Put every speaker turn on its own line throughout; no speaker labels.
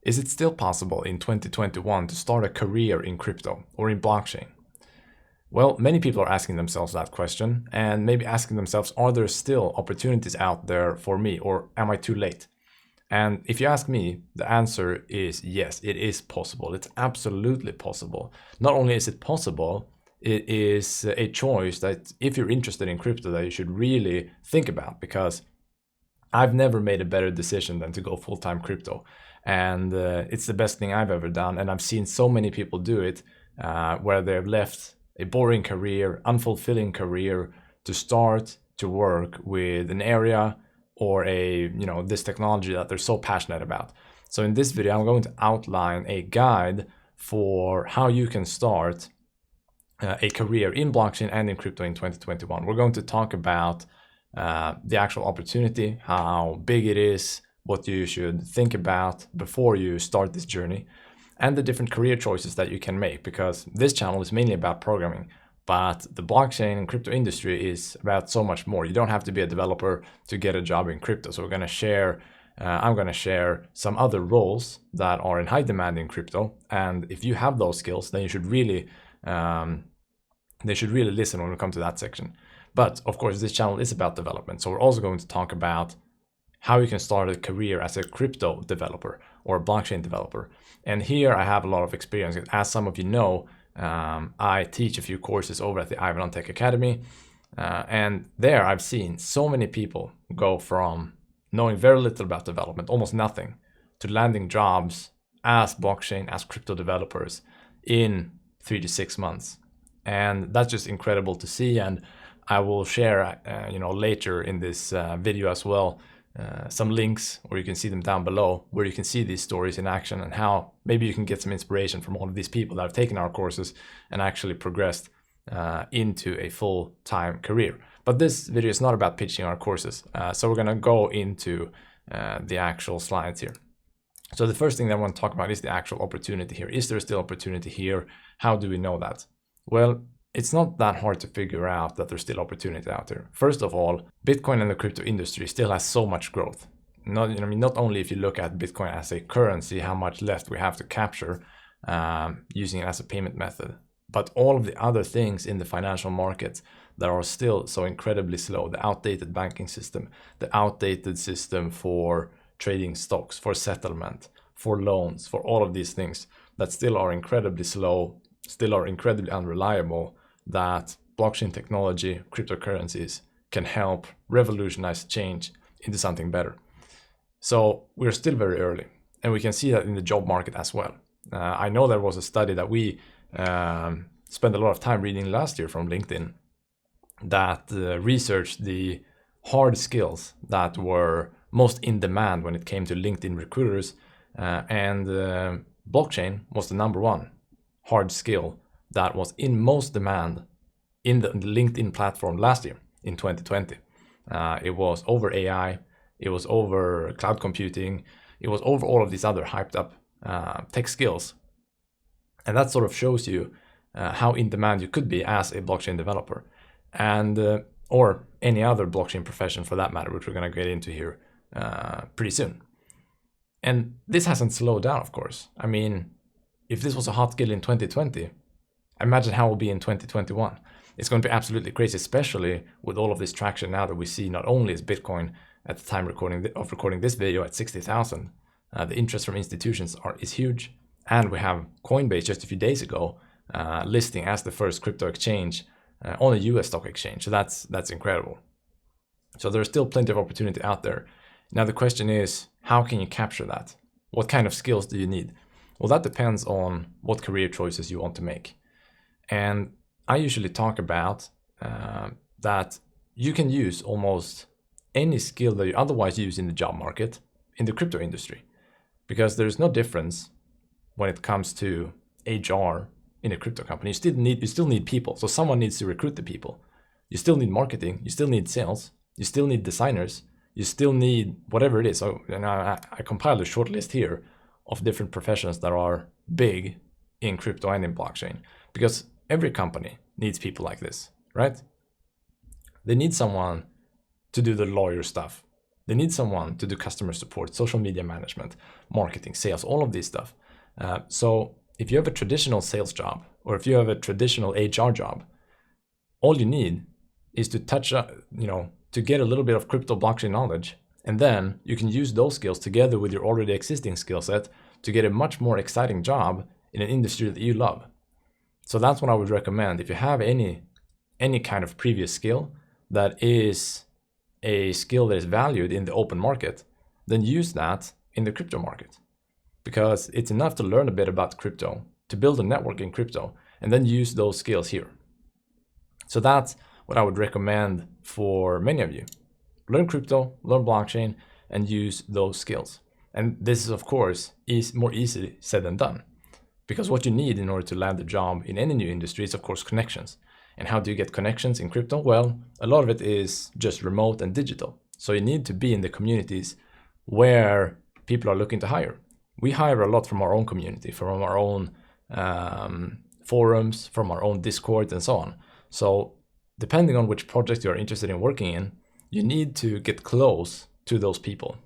Is it still possible in 2021 to start a career in crypto or in blockchain? Well, many people are asking themselves that question and maybe asking themselves, are there still opportunities out there for me, or am I too late? And if you ask me, the answer is yes, it is possible. It's absolutely possible. Not only is it possible, it is a choice that if you're interested in crypto that you should really think about, because I've never made a better decision than to go full-time crypto. And it's the best thing I've ever done. And I've seen so many people do it where they've left a boring career, unfulfilling career to start to work with an area or this technology that they're so passionate about. So in this video, I'm going to outline a guide for how you can start a career in blockchain and in crypto in 2021. We're going to talk about the actual opportunity, how big it is, what you should think about before you start this journey, and the different career choices that you can make, because this channel is mainly about programming, but the blockchain and crypto industry is about so much more. You don't have to be a developer to get a job in crypto. So I'm going to share some other roles that are in high demand in crypto. And if you have those skills, then you should really, listen when we come to that section. But of course, this channel is about development. So we're also going to talk about how you can start a career as a crypto developer or a blockchain developer. And here I have a lot of experience. As some of you know, I teach a few courses over at the Ivan on Tech Academy. And there I've seen so many people go from knowing very little about development, almost nothing, to landing jobs as blockchain, as crypto developers in 3 to 6 months. And that's just incredible to see. And I will share, later in this video as well, some links, or you can see them down below, where you can see these stories in action and how maybe you can get some inspiration from all of these people that have taken our courses and actually progressed into a full-time career. But this video is not about pitching our courses. So we're going to go into the actual slides here. So the first thing that I want to talk about is the actual opportunity here. Is there still opportunity here? How do we know that? Well, it's not that hard to figure out that there's still opportunity out there. First of all, Bitcoin and the crypto industry still has so much growth. Not only if you look at Bitcoin as a currency, how much left we have to capture using it as a payment method, but all of the other things in the financial markets that are still so incredibly slow, the outdated banking system, the outdated system for trading stocks, for settlement, for loans, for all of these things that still are incredibly slow, still are incredibly unreliable, that blockchain technology, cryptocurrencies can help revolutionize change into something better. So we're still very early, and we can see that in the job market as well. I know there was a study that we spent a lot of time reading last year from LinkedIn that researched the hard skills that were most in demand when it came to LinkedIn recruiters, and blockchain was the number one hard skill that was in most demand in the LinkedIn platform last year in 2020. It was over AI, it was over cloud computing, it was over all of these other hyped up tech skills. And that sort of shows you how in demand you could be as a blockchain developer, and or any other blockchain profession for that matter, which we're going to get into here pretty soon. And this hasn't slowed down, of course. I mean, if this was a hot skill in 2020, imagine how it will be in 2021. It's going to be absolutely crazy, especially with all of this traction now that we see. Not only is Bitcoin at the time of recording this video at 60,000, the interest from institutions is huge, and we have Coinbase just a few days ago listing as the first crypto exchange on a US stock exchange. So that's incredible. So there's still plenty of opportunity out there. Now the question is, how can you capture that? What kind of skills do you need? Well, that depends on what career choices you want to make. And I usually talk about that you can use almost any skill that you otherwise use in the job market in the crypto industry, because there's no difference when it comes to HR in a crypto company. You still need people. So someone needs to recruit the people. You still need marketing. You still need sales. You still need designers. You still need whatever it is. So I compiled a short list here of different professions that are big in crypto and in blockchain, because every company needs people like this, right? They need someone to do the lawyer stuff. They need someone to do customer support, social media management, marketing, sales, all of this stuff. So if you have a traditional sales job, or if you have a traditional HR job, all you need is to to get a little bit of crypto blockchain knowledge, and then you can use those skills together with your already existing skill set to get a much more exciting job in an industry that you love. So that's what I would recommend. If you have any kind of previous skill that is a skill that is valued in the open market, then use that in the crypto market. Because it's enough to learn a bit about crypto, to build a network in crypto, and then use those skills here. So that's what I would recommend for many of you. Learn crypto, learn blockchain, and use those skills. And this is, of course, more easily said than done. Because what you need in order to land a job in any new industry is, of course, connections. And how do you get connections in crypto? Well, a lot of it is just remote and digital. So you need to be in the communities where people are looking to hire. We hire a lot from our own community, from our own forums, from our own Discord, and so on. So depending on which project you're interested in working in, you need to get close to those people.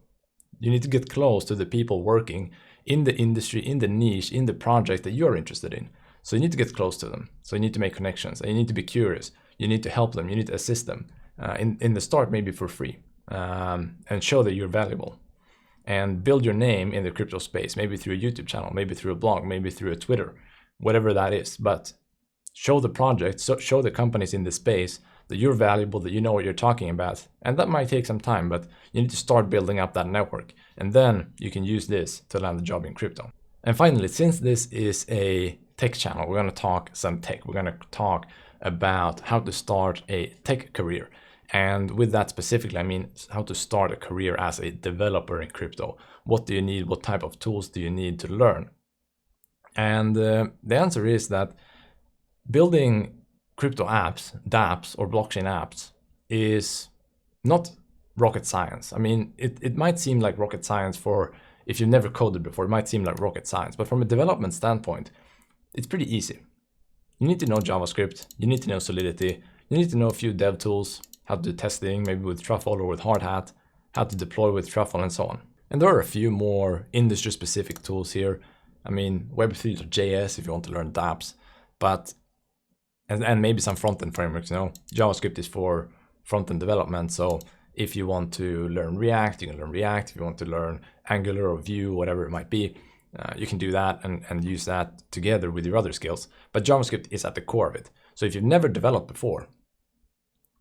You need to get close to the people working in the industry, in the niche, in the project that you're interested in. So you need to get close to them. So you need to make connections, and you need to be curious. You need to help them. You need to assist them in the start, maybe for free, and show that you're valuable. And build your name in the crypto space, maybe through a YouTube channel, maybe through a blog, maybe through a Twitter, whatever that is. But show the project, show the companies in the space that you're valuable, that you know what you're talking about. And that might take some time, but you need to start building up that network. And then you can use this to land a job in crypto. And finally, since this is a tech channel, we're going to talk some tech. We're going to talk about how to start a tech career. And with that specifically, I mean how to start a career as a developer in crypto. What do you need? What type of tools do you need to learn? And the answer is that building crypto apps, dApps, or blockchain apps is not rocket science. I mean, it might seem like rocket science if you've never coded before, it might seem like rocket science. But from a development standpoint, it's pretty easy. You need to know JavaScript, you need to know Solidity, you need to know a few dev tools, how to do testing, maybe with Truffle or with Hardhat, how to deploy with Truffle, and so on. And there are a few more industry-specific tools here. I mean, Web3.js if you want to learn dApps, and maybe some front-end frameworks. JavaScript is for front-end development, so if you want to learn React, you can learn React. If you want to learn Angular or Vue, whatever it might be, you can do that and use that together with your other skills. But JavaScript is at the core of it. So if you've never developed before,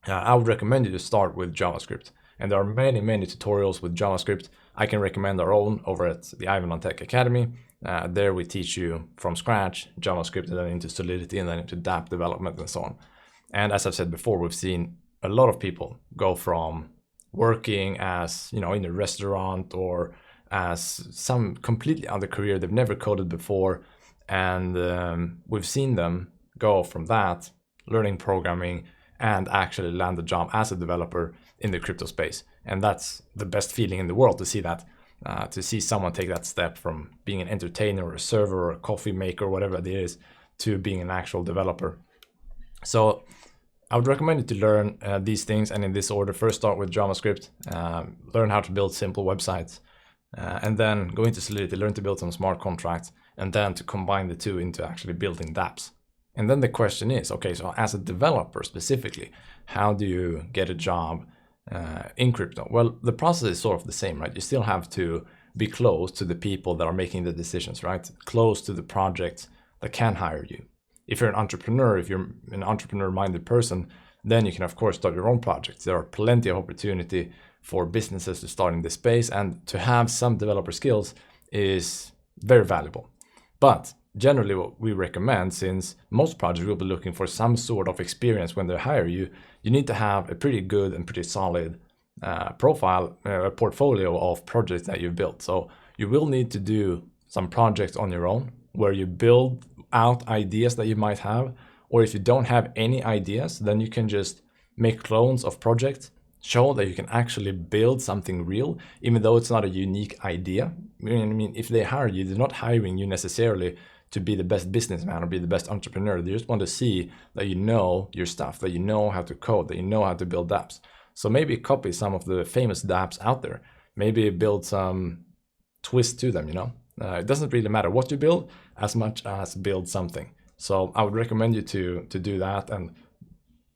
I would recommend you to start with JavaScript. And there are many, many tutorials with JavaScript. I can recommend our own over at the Ivan on Tech Academy. There we teach you from scratch JavaScript, and then into Solidity, and then into dApp development, and so on. And as I've said before, we've seen a lot of people go from working as, in a restaurant or as some completely other career they've never coded before. And we've seen them go from that, learning programming, and actually land a job as a developer in the crypto space. And that's the best feeling in the world to see that, to see someone take that step from being an entertainer or a server or a coffee maker, whatever it is, to being an actual developer. So I would recommend you to learn these things, and in this order. First, start with JavaScript, learn how to build simple websites, and then go into Solidity, learn to build some smart contracts, and then to combine the two into actually building dApps. And then the question is, okay, so as a developer specifically, how do you get a job in crypto? Well, the process is sort of the same, right? You still have to be close to the people that are making the decisions, right? Close to the projects that can hire you. If you're an entrepreneur, if you're an entrepreneur-minded person, then you can, of course, start your own projects. There are plenty of opportunity for businesses to start in this space, and to have some developer skills is very valuable. But generally what we recommend, since most projects will be looking for some sort of experience when they hire you, you need to have a pretty good and pretty solid portfolio of projects that you've built. So you will need to do some projects on your own where you build out ideas that you might have, or if you don't have any ideas, then you can just make clones of projects, show that you can actually build something real, even though it's not a unique idea. I mean, if they hire you, they're not hiring you necessarily to be the best businessman or be the best entrepreneur. They just want to see that you know your stuff, that you know how to code, that you know how to build apps. So maybe copy some of the famous dApps out there. Maybe build some twist to them, you know? It doesn't really matter what you build as much as build something. So I would recommend you to do that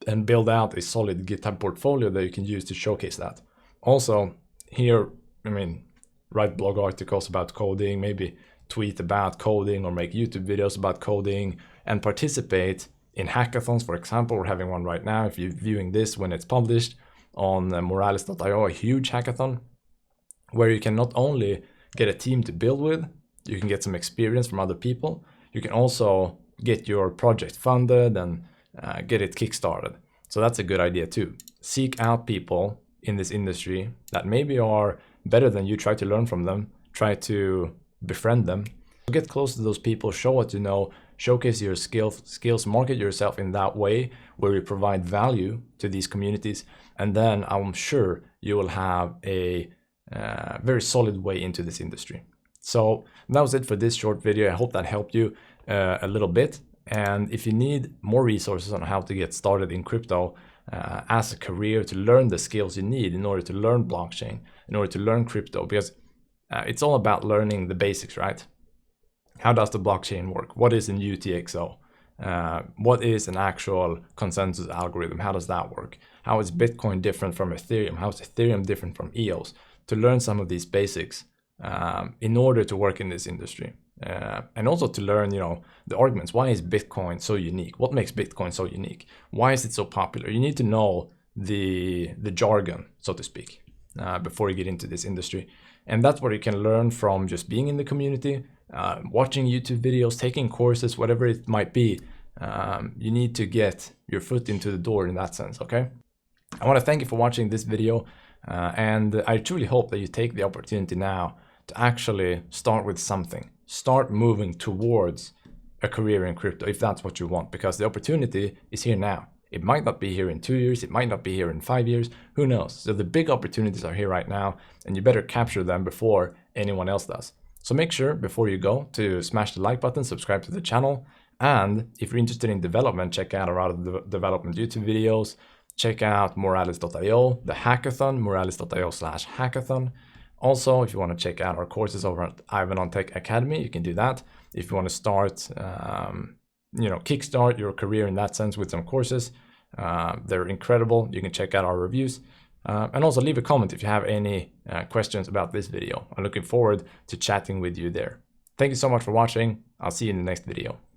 and build out a solid GitHub portfolio that you can use to showcase that. Also, here, I mean, write blog articles about coding, maybe tweet about coding or make YouTube videos about coding, and participate in hackathons. For example, we're having one right now, if you're viewing this when it's published, on moralis.io, a huge hackathon, where you can not only get a team to build with, you can get some experience from other people, you can also get your project funded and get it kickstarted. So that's a good idea too. Seek out people in this industry that maybe are better than you, try to learn from them, try to befriend them. Get close to those people, show what you know, showcase your skills, market yourself in that way where you provide value to these communities, and then I'm sure you will have a very solid way into this industry. So that was it for this short video. I hope that helped you a little bit. And if you need more resources on how to get started in crypto as a career, to learn the skills you need in order to learn blockchain, in order to learn crypto, because it's all about learning the basics, right? How does the blockchain work? What is an UTXO? What is an actual consensus algorithm? How does that work? How is Bitcoin different from Ethereum? How is Ethereum different from EOS? To learn some of these basics in order to work in this industry. And also to learn, you know, the arguments. Why is Bitcoin so unique? What makes Bitcoin so unique? Why is it so popular? You need to know the jargon, so to speak, before you get into this industry. And that's what you can learn from just being in the community, watching YouTube videos, taking courses, whatever it might be. You need to get your foot into the door in that sense, okay? I want to thank you for watching this video, and I truly hope that you take the opportunity now to actually start with something. Start moving towards a career in crypto if that's what you want, because the opportunity is here now. It might not be here in 2 years, it might not be here in 5 years, who knows? So the big opportunities are here right now, and you better capture them before anyone else does. So make sure before you go to smash the like button, subscribe to the channel, and if you're interested in development, check out our other development YouTube videos, check out moralis.io, the hackathon, moralis.io/hackathon. Also, if you want to check out our courses over at Ivan on Tech Academy, you can do that. If you want to start, kickstart your career in that sense with some courses, they're incredible. You can check out our reviews. And also leave a comment if you have any questions about this video. I'm looking forward to chatting with you there. Thank you so much for watching. I'll see you in the next video.